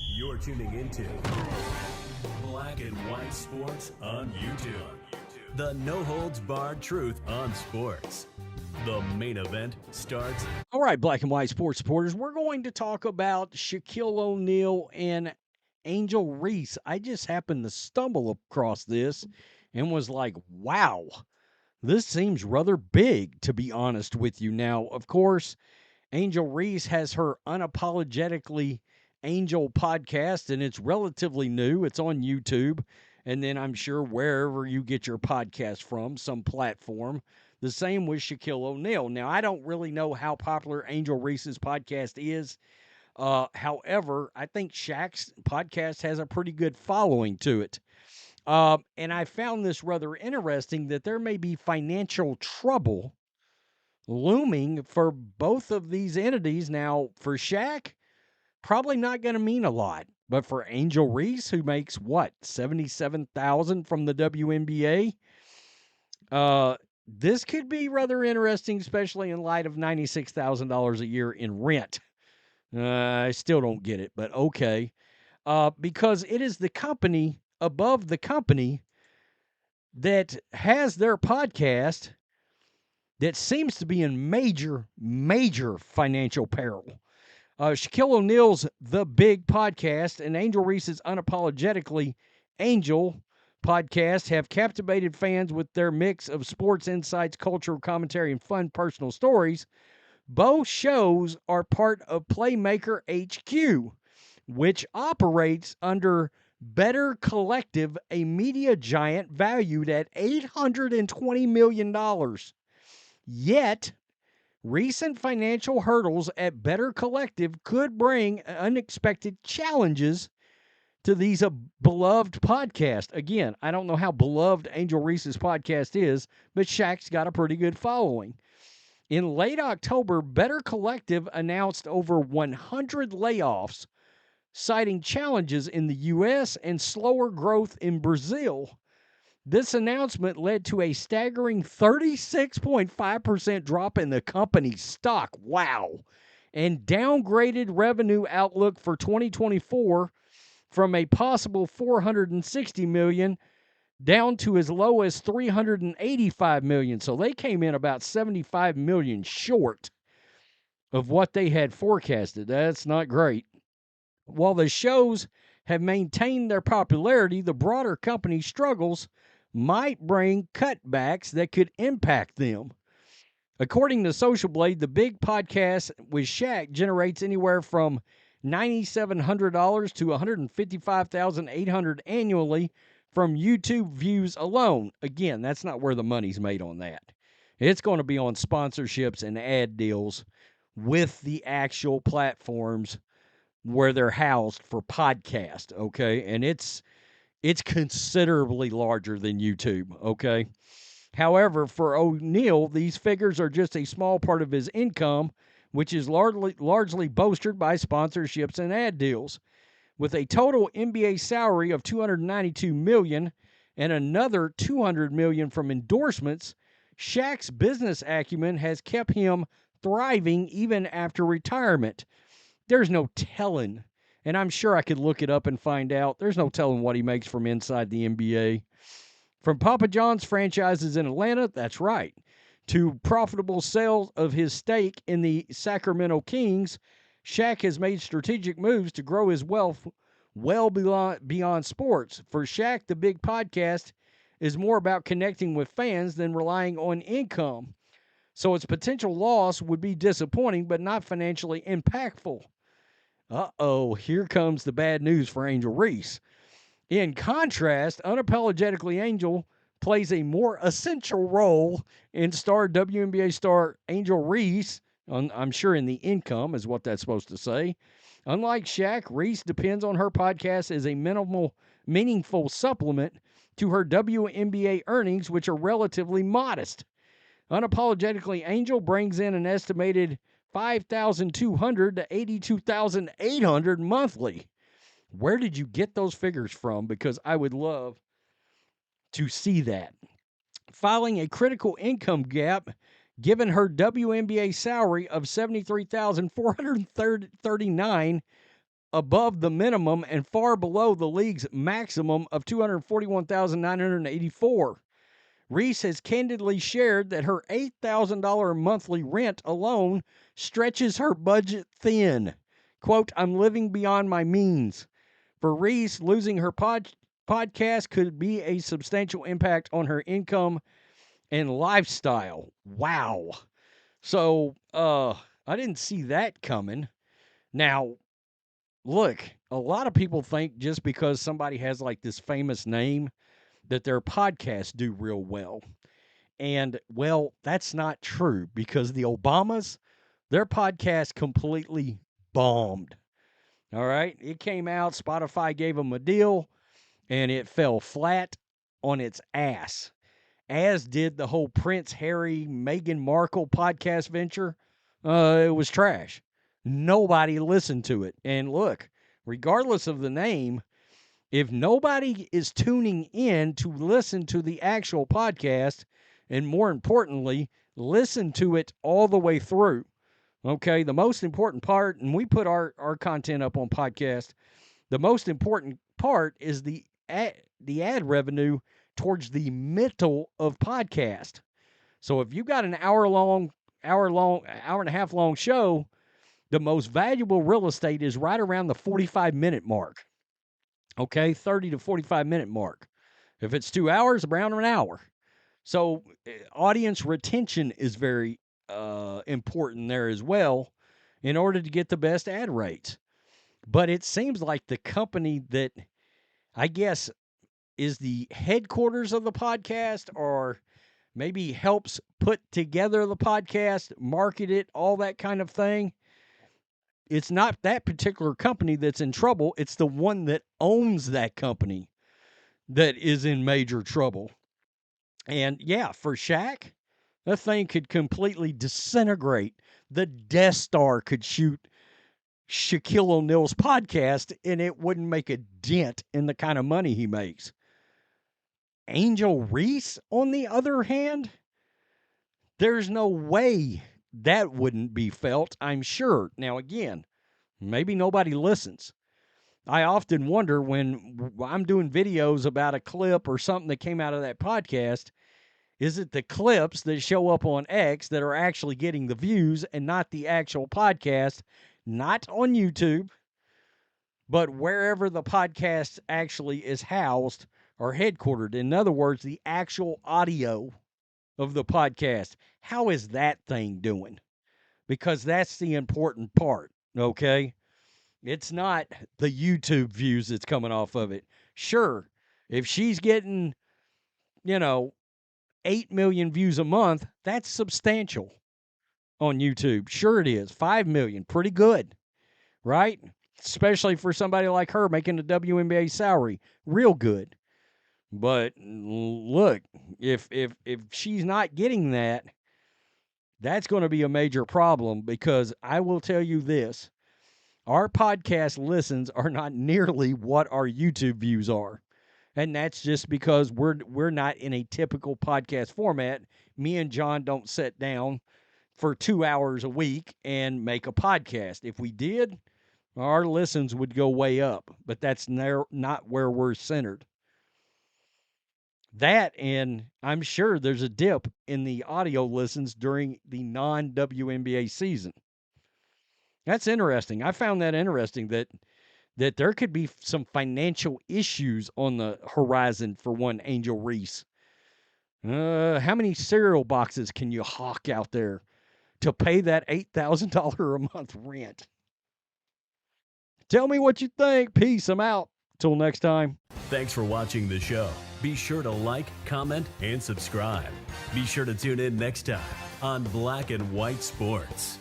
You're tuning into Black and White Sports on YouTube. The no-holds-barred truth on sports. The main event starts. All right, Black and White Sports supporters, we're going to talk about Shaquille O'Neal and Angel Reese. I just happened to stumble across this and was like, wow, this seems rather big, to be honest with you. Now, of course, Angel Reese has her Unapologetically Angel podcast, and it's relatively new. It's on YouTube, and then I'm sure wherever you get your podcast from, some platform. The same with Shaquille O'Neal. Now, I don't really know how popular Angel Reese's podcast is. However, I think Shaq's podcast has a pretty good following to it. And I found this rather interesting that there may be financial trouble looming for both of these entities. Now, for Shaq, probably not going to mean a lot. But for Angel Reese, who makes what, $77,000 from the WNBA, this could be rather interesting, especially in light of $96,000 a year in rent. I still don't get it, but okay. Because it is the company above the company that has their podcast that seems to be in major, major financial peril. Shaquille O'Neal's The Big Podcast and Angel Reese's Unapologetically Angel podcast have captivated fans with their mix of sports insights, cultural commentary, and fun personal stories. Both shows are part of Playmaker HQ, which operates under Better Collective, a media giant valued at $820 million. Yet, recent financial hurdles at Better Collective could bring unexpected challenges to these beloved podcasts. Again, I don't know how beloved Angel Reese's podcast is, but Shaq's got a pretty good following. In late October, Better Collective announced over 100 layoffs, citing challenges in the U.S. and slower growth in Brazil. This announcement led to a staggering 36.5% drop in the company's stock. Wow. And downgraded revenue outlook for 2024 from a possible $460 million down to as low as $385 million. So they came in about $75 million short of what they had forecasted. That's not great. While the shows have maintained their popularity, the broader company struggles might bring cutbacks that could impact them. According to Social Blade, the Big Podcast with Shaq generates anywhere from $9,700 to $155,800 annually from YouTube views alone. Again, that's not where the money's made on that. It's going to be on sponsorships and ad deals with the actual platforms where they're housed for podcast, okay? And it's considerably larger than YouTube, okay? However, for O'Neal, these figures are just a small part of his income, which is largely bolstered by sponsorships and ad deals. With a total NBA salary of $292 million and another $200 million from endorsements, Shaq's business acumen has kept him thriving even after retirement. There's no telling, and I'm sure I could look it up and find out. There's no telling what he makes from inside the NBA. From Papa John's franchises in Atlanta, that's right, to profitable sales of his stake in the Sacramento Kings, Shaq has made strategic moves to grow his wealth well beyond sports. For Shaq, the Big Podcast is more about connecting with fans than relying on income. So its potential loss would be disappointing, but not financially impactful. Uh-oh, here comes the bad news for Angel Reese. In contrast, Unapologetically Angel plays a more essential role in WNBA star Angel Reese. I'm sure in the income is what that's supposed to say. Unlike Shaq, Reese depends on her podcast as a meaningful supplement to her WNBA earnings, which are relatively modest. Unapologetically Angel brings in an estimated $5,200 to $82,800 monthly. Where did you get those figures from? Because I would love to see that. Filing a critical income gap given her WNBA salary of $73,439 above the minimum and far below the league's maximum of $241,984. Reese has candidly shared that her $8,000 monthly rent alone stretches her budget thin. Quote, I'm living beyond my means. For Reese, losing her podcast could be a substantial impact on her income and lifestyle. Wow. So, I didn't see that coming. Now, look, a lot of people think just because somebody has like this famous name that their podcasts do real well. And, well, that's not true because the Obamas, their podcast completely bombed. All right? It came out, Spotify gave them a deal, and it fell flat on its ass, as did the whole Prince Harry, Meghan Markle podcast venture. It was trash. Nobody listened to it. And look, regardless of the name, if nobody is tuning in to listen to the actual podcast, and more importantly, listen to it all the way through, okay, the most important part, and we put our content up on podcast, the most important part is the ad revenue towards the middle of podcast. So if you got an hour and a half long show, the most valuable real estate is right around the 45-minute mark. Okay, 30 to 45-minute mark. If it's 2 hours, around an hour. So audience retention is very important there as well in order to get the best ad rates. But it seems like the company that I guess is the headquarters of the podcast or maybe helps put together the podcast, market it, all that kind of thing, it's not that particular company that's in trouble. It's the one that owns that company that is in major trouble. And yeah, for Shaq, that thing could completely disintegrate. The Death Star could shoot Shaquille O'Neal's podcast and it wouldn't make a dent in the kind of money he makes. Angel Reese, on the other hand, there's no way that wouldn't be felt, I'm sure. Now, again, maybe nobody listens. I often wonder when I'm doing videos about a clip or something that came out of that podcast, is it the clips that show up on X that are actually getting the views and not the actual podcast, not on YouTube, but wherever the podcast actually is housed or headquartered? In other words, the actual audio of the podcast. How is that thing doing? Because that's the important part, okay? It's not the YouTube views that's coming off of it. Sure, if she's getting, 8 million views a month, that's substantial on YouTube. Sure it is. 5 million, pretty good, right? Especially for somebody like her making a WNBA salary. Real good. But look, if she's not getting that, that's going to be a major problem because I will tell you this. Our podcast listens are not nearly what our YouTube views are. And that's just because we're not in a typical podcast format. Me and John don't sit down for 2 hours a week and make a podcast. If we did, our listens would go way up. But that's not where we're centered. That, and I'm sure there's a dip in the audio listens during the non-WNBA season. That's interesting. I found that interesting that there could be some financial issues on the horizon for one Angel Reese. How many cereal boxes can you hawk out there to pay that $8,000 a month rent? Tell me what you think. Peace. I'm out. Till next time. Thanks for watching the show. Be sure to like, comment, and subscribe. Be sure to tune in next time on Black and White Sports.